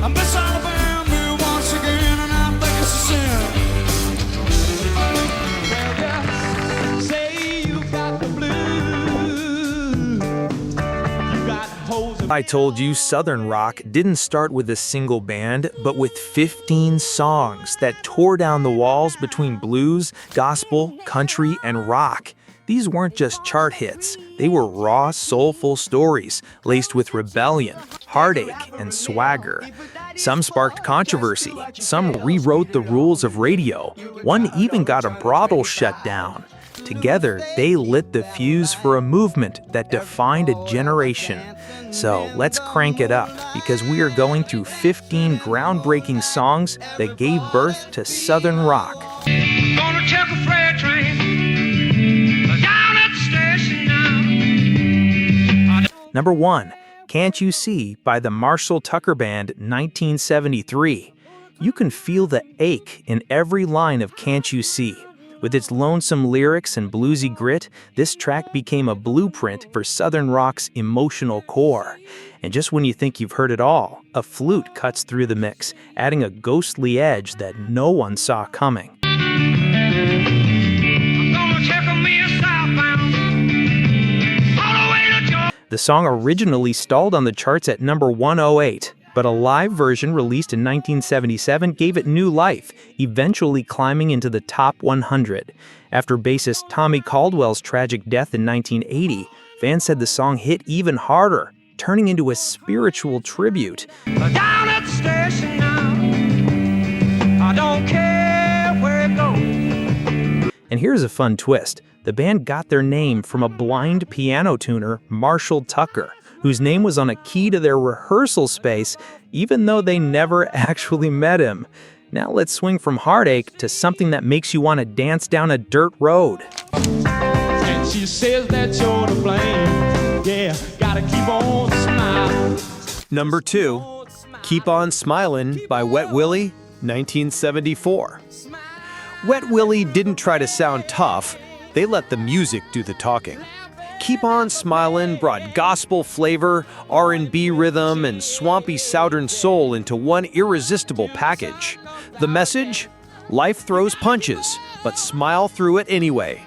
I miss Alabama once again, and I think it's a sin. Well, you say you got the blues. You got holes in I told you Southern rock didn't start with a single band, but with 15 songs that tore down the walls between blues, gospel, country, and rock. These weren't just chart hits, they were raw, soulful stories, laced with rebellion, heartache, and swagger. Some sparked controversy, some rewrote the rules of radio, one even got a brothel shut down. Together, they lit the fuse for a movement that defined a generation. So let's crank it up, because we are going through 15 groundbreaking songs that gave birth to Southern rock. Gonna take a freight train down at the station now. Number 1, Can't You See by the Marshall Tucker Band, 1973. You can feel the ache in every line of Can't You See. With its lonesome lyrics and bluesy grit, this track became a blueprint for Southern rock's emotional core. And just when you think you've heard it all, a flute cuts through the mix, adding a ghostly edge that no one saw coming. The song originally stalled on the charts at number 108, but a live version released in 1977 gave it new life, eventually climbing into the top 100. After bassist Tommy Caldwell's tragic death in 1980, fans said the song hit even harder, turning into a spiritual tribute. Down at the station now. I don't care where it goes. And here's a fun twist. The band got their name from a blind piano tuner, Marshall Tucker, whose name was on a key to their rehearsal space, even though they never actually met him. Now let's swing from heartache to something that makes you want to dance down a dirt road. And she says that you're to blame. Yeah, gotta keep on smiling. Number 2, Keep On Smilin' by Wet Willie, 1974. Wet Willie didn't try to sound tough, they let the music do the talking. Keep On Smilin' brought gospel flavor, R&B rhythm, and swampy southern soul into one irresistible package. The message? Life throws punches, but smile through it anyway.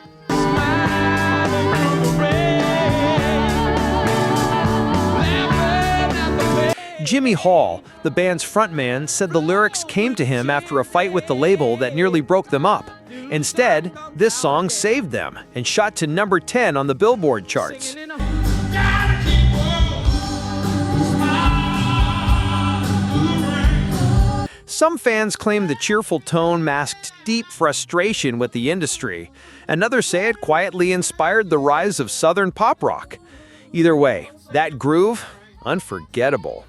Jimmy Hall, the band's frontman, said the lyrics came to him after a fight with the label that nearly broke them up. Instead, this song saved them and shot to number 10 on the Billboard charts. Some fans claim the cheerful tone masked deep frustration with the industry, and others say it quietly inspired the rise of Southern pop rock. Either way, that groove, unforgettable.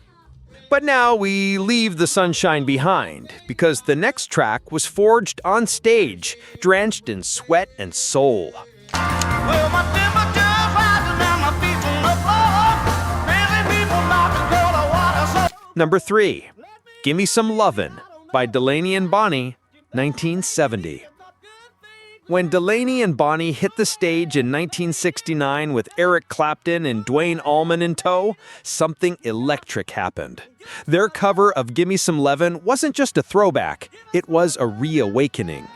But now we leave the sunshine behind, because the next track was forged on stage, drenched in sweat and soul. Well, my temperature's rising and my feet on the floor. Crazy people about to go to water, so Number 3, Gimme Some Lovin' by Delaney and Bonnie, 1970. When Delaney and Bonnie hit the stage in 1969 with Eric Clapton and Dwayne Allman in tow, something electric happened. Their cover of Gimme Some Lovin' wasn't just a throwback, it was a reawakening.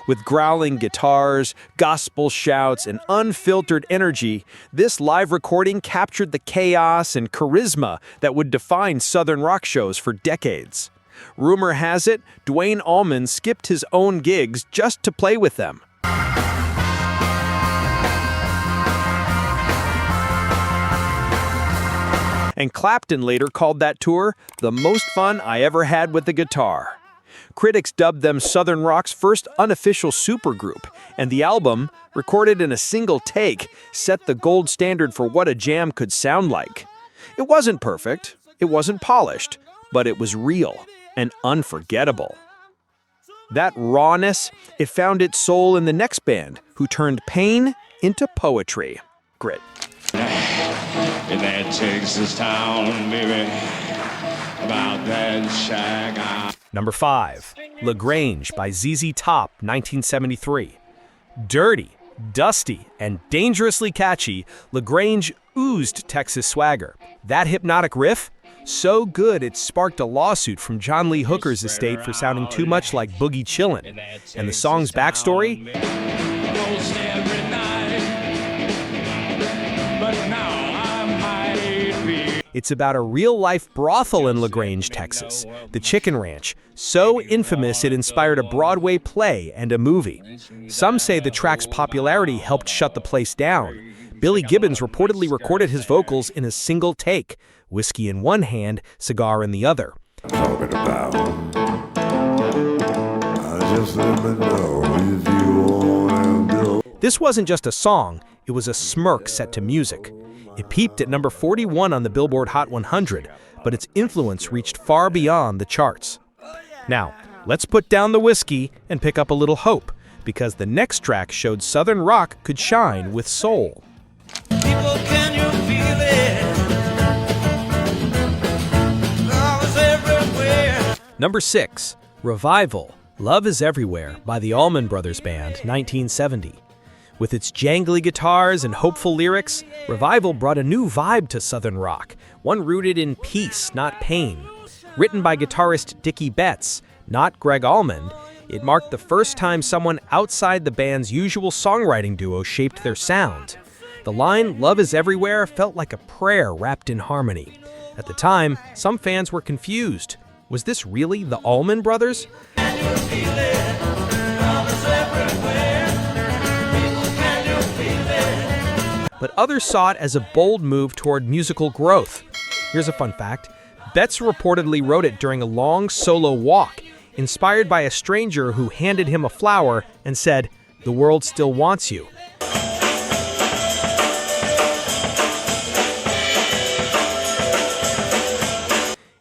With growling guitars, gospel shouts, and unfiltered energy, this live recording captured the chaos and charisma that would define Southern rock shows for decades. Rumor has it, Dwayne Allman skipped his own gigs just to play with them. And Clapton later called that tour the most fun I ever had with the guitar. Critics dubbed them Southern rock's first unofficial supergroup, and the album, recorded in a single take, set the gold standard for what a jam could sound like. It wasn't perfect, it wasn't polished, but it was real and unforgettable. That rawness, it found its soul in the next band, who turned pain into poetry. Grit. In that Texas town, baby, about that shack. Number 5, Grange by ZZ Top, 1973. Dirty, dusty, and dangerously catchy, Grange oozed Texas swagger. That hypnotic riff? So good it sparked a lawsuit from John Lee Hooker's estate for sounding too much like Boogie Chillin'. And the song's backstory? Almost every night. But now I might be. It's about a real-life brothel in Grange, Texas, the Chicken Ranch, so infamous it inspired a Broadway play and a movie. Some say the track's popularity helped shut the place down. Billy Gibbons reportedly recorded his vocals in a single take, whiskey in one hand, cigar in the other. Talking about. I just let me know if you want to go. This wasn't just a song, it was a smirk set to music. It peaked at number 41 on the Billboard Hot 100, but its influence reached far beyond the charts. Now, let's put down the whiskey and pick up a little hope, because the next track showed Southern rock could shine with soul. People, can you feel it? Love is everywhere. Number 6, Revival, Love is Everywhere by the Allman Brothers Band, 1970. With its jangly guitars and hopeful lyrics, Revival brought a new vibe to Southern rock, one rooted in peace, not pain. Written by guitarist Dickie Betts, not Greg Allman, it marked the first time someone outside the band's usual songwriting duo shaped their sound. The line, Love is Everywhere, felt like a prayer wrapped in harmony. At the time, some fans were confused. Was this really the Allman Brothers? Can you feel it? Love is everywhere. People, can you feel it? But others saw it as a bold move toward musical growth. Here's a fun fact. Betts reportedly wrote it during a long solo walk, inspired by a stranger who handed him a flower and said, "The world still wants you."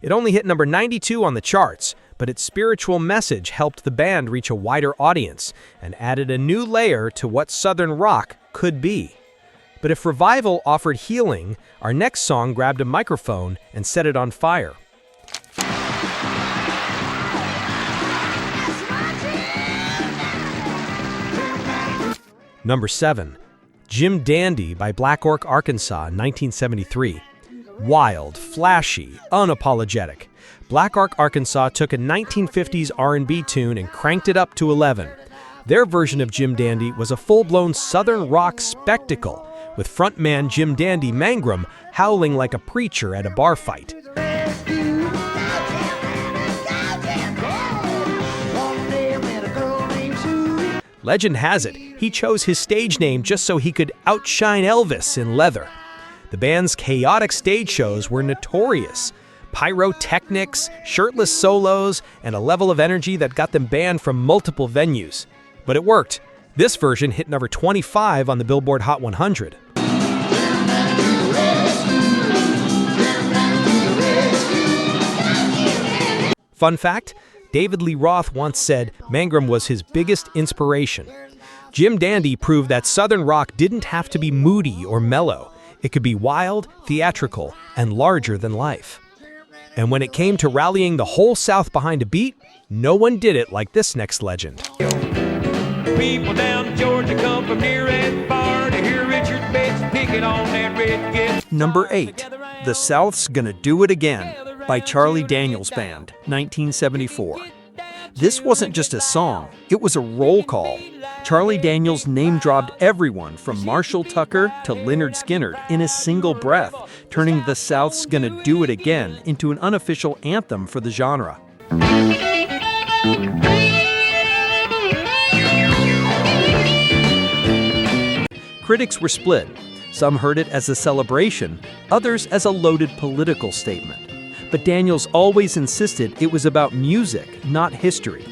It only hit number 92 on the charts, but its spiritual message helped the band reach a wider audience and added a new layer to what Southern rock could be. But if Revival offered healing, our next song grabbed a microphone and set it on fire. Number 7, Jim Dandy by Black Orc, Arkansas, 1973. Wild, flashy, unapologetic. Black Orc, Arkansas took a 1950s R&B tune and cranked it up to 11. Their version of Jim Dandy was a full-blown Southern rock spectacle, with frontman Jim Dandy Mangrum howling like a preacher at a bar fight. Legend has it, he chose his stage name just so he could outshine Elvis in leather. The band's chaotic stage shows were notorious. Pyrotechnics, shirtless solos, and a level of energy that got them banned from multiple venues. But it worked. This version hit number 25 on the Billboard Hot 100. Fun fact, David Lee Roth once said Mangrum was his biggest inspiration. Jim Dandy proved that Southern rock didn't have to be moody or mellow. It could be wild, theatrical, and larger than life. And when it came to rallying the whole South behind a beat, no one did it like this next legend. People down in Georgia come from near and far to hear Richard Bates picking on that red guitar. Number 8, The South's Gonna Do It Again by Charlie Daniels Band, 1974. This wasn't just a song, it was a roll call. Charlie Daniels name-dropped everyone from Marshall Tucker to Lynyrd Skynyrd in a single breath, turning The South's Gonna Do It Again into an unofficial anthem for the genre. Critics were split. Some heard it as a celebration, others as a loaded political statement. But Daniels always insisted it was about music, not history.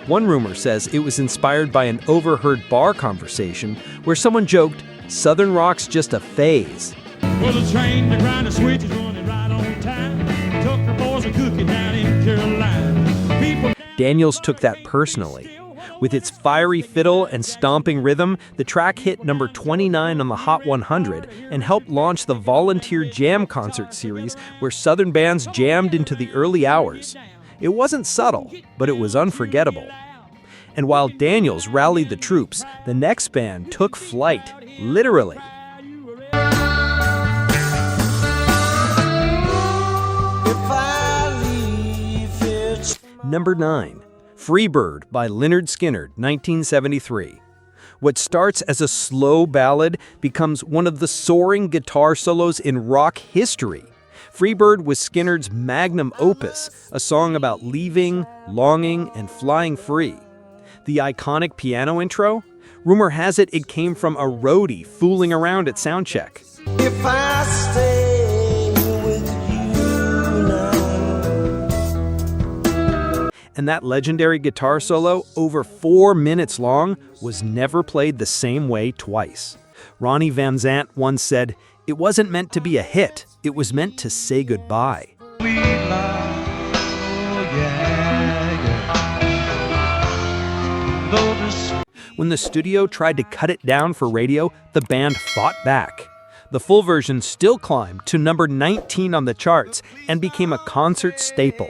One rumor says it was inspired by an overheard bar conversation where someone joked, "Southern rock's just a phase." Well, the train to grind the switch is running right on time. Tucker boys are cooking down in Carolina. People. Daniels took that personally. With its fiery fiddle and stomping rhythm, the track hit number 29 on the Hot 100 and helped launch the Volunteer Jam concert series where Southern bands jammed into the early hours. It wasn't subtle, but it was unforgettable. And while Daniels rallied the troops, the next band took flight, literally. Number 9. Freebird by Lynyrd Skynyrd, 1973. What starts as a slow ballad becomes one of the soaring guitar solos in rock history. Freebird was Skynyrd's magnum opus, a song about leaving, longing, and flying free. The iconic piano intro? Rumor has it came from a roadie fooling around at soundcheck. If I stay with you now. And that legendary guitar solo, over 4 minutes long, was never played the same way twice. Ronnie Van Zant once said, "It wasn't meant to be a hit, it was meant to say goodbye." When the studio tried to cut it down for radio, the band fought back. The full version still climbed to number 19 on the charts and became a concert staple.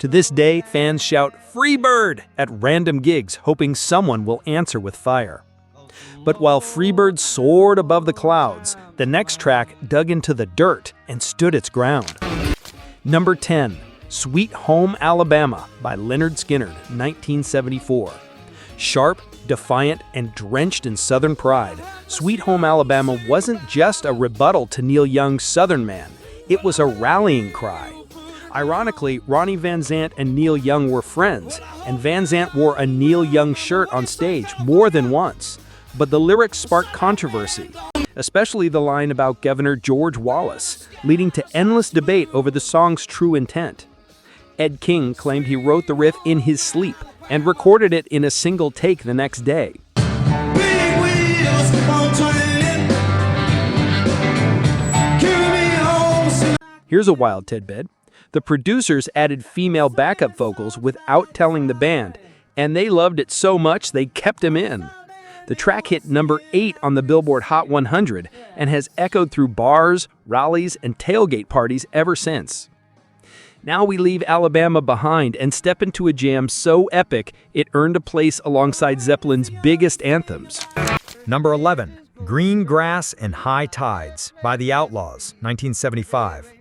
To this day, fans shout "Freebird" at random gigs, hoping someone will answer with fire. But while Freebird soared above the clouds, the next track dug into the dirt and stood its ground. Number 10, Sweet Home Alabama by Lynyrd Skynyrd, 1974. Sharp, defiant, and drenched in Southern pride, Sweet Home Alabama wasn't just a rebuttal to Neil Young's Southern Man, it was a rallying cry. Ironically, Ronnie Van Zant and Neil Young were friends, and Van Zant wore a Neil Young shirt on stage more than once. But the lyrics sparked controversy, especially the line about Governor George Wallace, leading to endless debate over the song's true intent. Ed King claimed he wrote the riff in his sleep and recorded it in a single take the next day. Big wheels keep on turning. Carry me home. Here's a wild tidbit. The producers added female backup vocals without telling the band, and they loved it so much they kept them in. The track hit number 8 on the Billboard Hot 100 and has echoed through bars, rallies, and tailgate parties ever since. Now we leave Alabama behind and step into a jam so epic it earned a place alongside Zeppelin's biggest anthems. Number 11, Green Grass and High Tides by the Outlaws, 1975.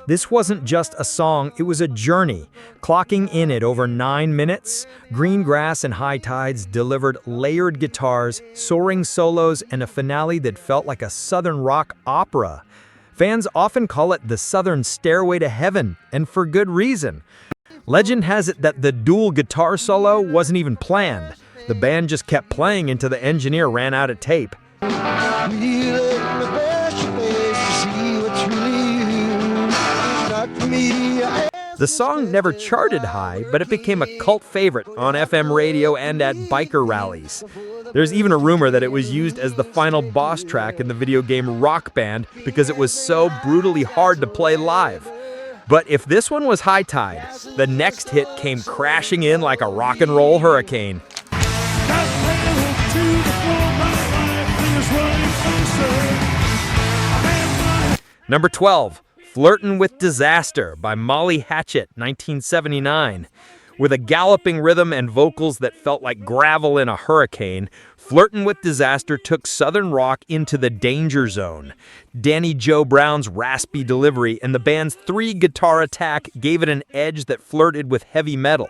This wasn't just a song, it was a journey. Clocking in at over 9 minutes, Green Grass and High Tides delivered layered guitars, soaring solos, and a finale that felt like a Southern rock opera. Fans often call it the Southern Stairway to Heaven, and for good reason. Legend has it that the dual guitar solo wasn't even planned. The band just kept playing until the engineer ran out of tape. The song never charted high, but it became a cult favorite on FM radio and at biker rallies. There's even a rumor that it was used as the final boss track in the video game Rock Band because it was so brutally hard to play live. But if this one was High Tide, the next hit came crashing in like a rock and roll hurricane. Number 12, Flirtin' with Disaster by Molly Hatchet, 1979. With a galloping rhythm and vocals that felt like gravel in a hurricane, Flirtin' with Disaster took Southern rock into the danger zone. Danny Joe Brown's raspy delivery and the band's 3-guitar attack gave it an edge that flirted with heavy metal.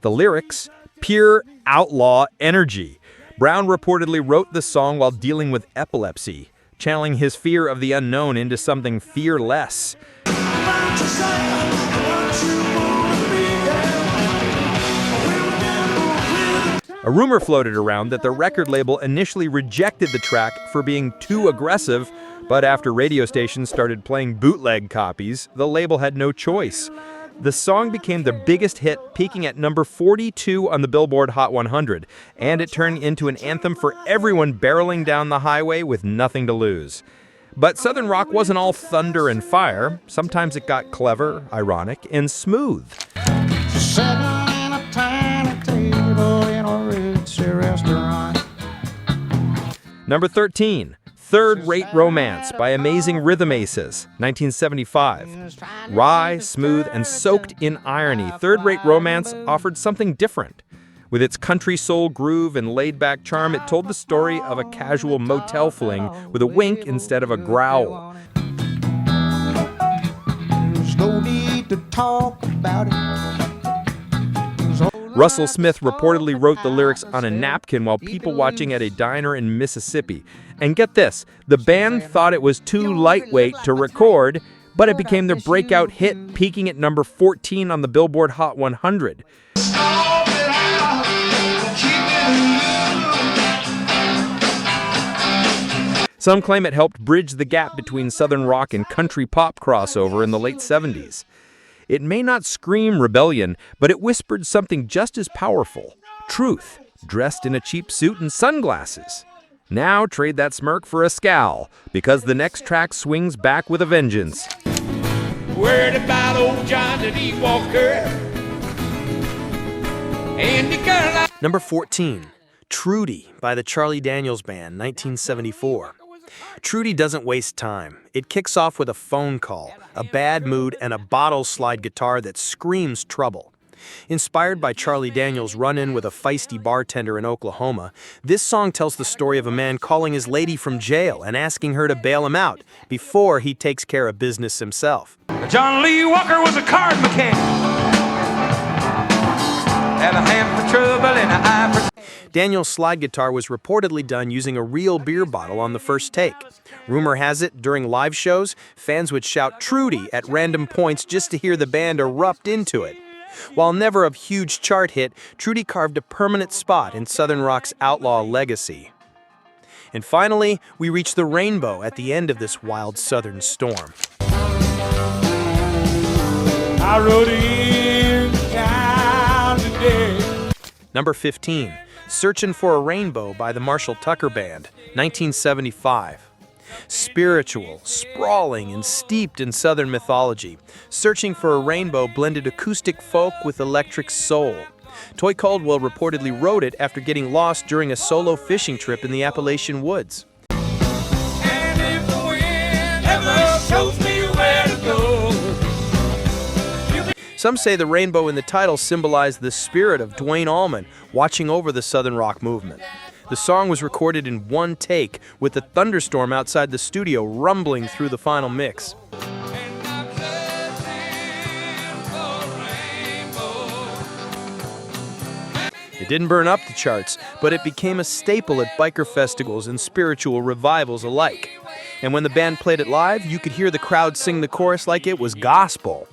The lyrics, pure outlaw energy. Brown reportedly wrote the song while dealing with epilepsy, channeling his fear of the unknown into something fearless. A rumor floated around that the record label initially rejected the track for being too aggressive, but after radio stations started playing bootleg copies, the label had no choice. The song became their biggest hit, peaking at number 42 on the Billboard Hot 100, and it turned into an anthem for everyone barreling down the highway with nothing to lose. But Southern rock wasn't all thunder and fire. Sometimes it got clever, ironic, and smooth. Number 13, Third Rate Romance by Amazing Rhythm Aces, 1975. Rye, smooth, and soaked in irony, Third Rate Romance offered something different. With its country soul groove and laid-back charm, it told the story of a casual motel fling with a wink instead of a growl. There's no need to talk about it. Russell Smith reportedly wrote the lyrics on a napkin while people watching at a diner in Mississippi. And get this, the band thought it was too lightweight to record, but it became their breakout hit, peaking at number 14 on the Billboard Hot 100. Some claim it helped bridge the gap between Southern rock and country pop crossover in the late 70s. It may not scream rebellion, but it whispered something just as powerful: truth, dressed in a cheap suit and sunglasses. Now trade that smirk for a scowl, because the next track swings back with a vengeance. Worried about old John D. Walker. And the girl Number 14, Trudy by the Charlie Daniels Band, 1974. Trudy doesn't waste time. It kicks off with a phone call, a bad mood, and a bottle slide guitar that screams trouble. Inspired by Charlie Daniels' run-in with a feisty bartender in Oklahoma, this song tells the story of a man calling his lady from jail and asking her to bail him out before he takes care of business himself. John Lee Walker was a card mechanic. Had a hand for trouble and an eye for... Daniels' slide guitar was reportedly done using a real beer bottle on the first take. Rumor has it, during live shows, fans would shout Trudy at random points just to hear the band erupt into it. While never a huge chart hit, Trudy carved a permanent spot in Southern rock's outlaw legacy. And finally, we reach the rainbow at the end of this wild Southern storm. I rode in town today. Number 15, Searching for a Rainbow by the Marshall Tucker Band, 1975. Spiritual, sprawling, and steeped in Southern mythology, Searching for a Rainbow blended acoustic folk with electric soul. Toy Caldwell reportedly wrote it after getting lost during a solo fishing trip in the Appalachian woods. And if the wind ever shows me where to go. Some say the rainbow in the title symbolized the spirit of Dwayne Allman watching over the Southern rock movement. The song was recorded in one take, with the thunderstorm outside the studio rumbling through the final mix. It didn't burn up the charts, but it became a staple at biker festivals and spiritual revivals alike. And when the band played it live, you could hear the crowd sing the chorus like it was gospel.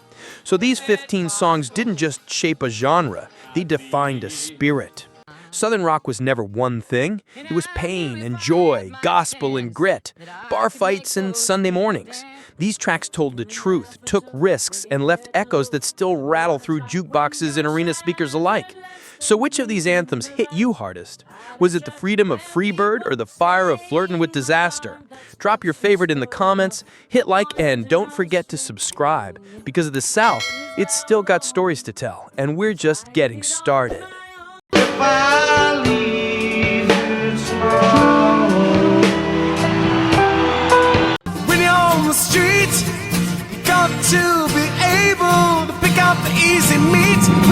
So these 15 songs didn't just shape a genre, they defined a spirit. Southern rock was never one thing. It was pain and joy, gospel and grit, bar fights and Sunday mornings. These tracks told the truth, took risks, and left echoes that still rattle through jukeboxes and arena speakers alike. So which of these anthems hit you hardest? Was it the freedom of Freebird or the fire of Flirtin with Disaster? Drop your favorite in the comments, hit like, and don't forget to subscribe. Because of the South, it's still got stories to tell, and we're just getting started. If I leave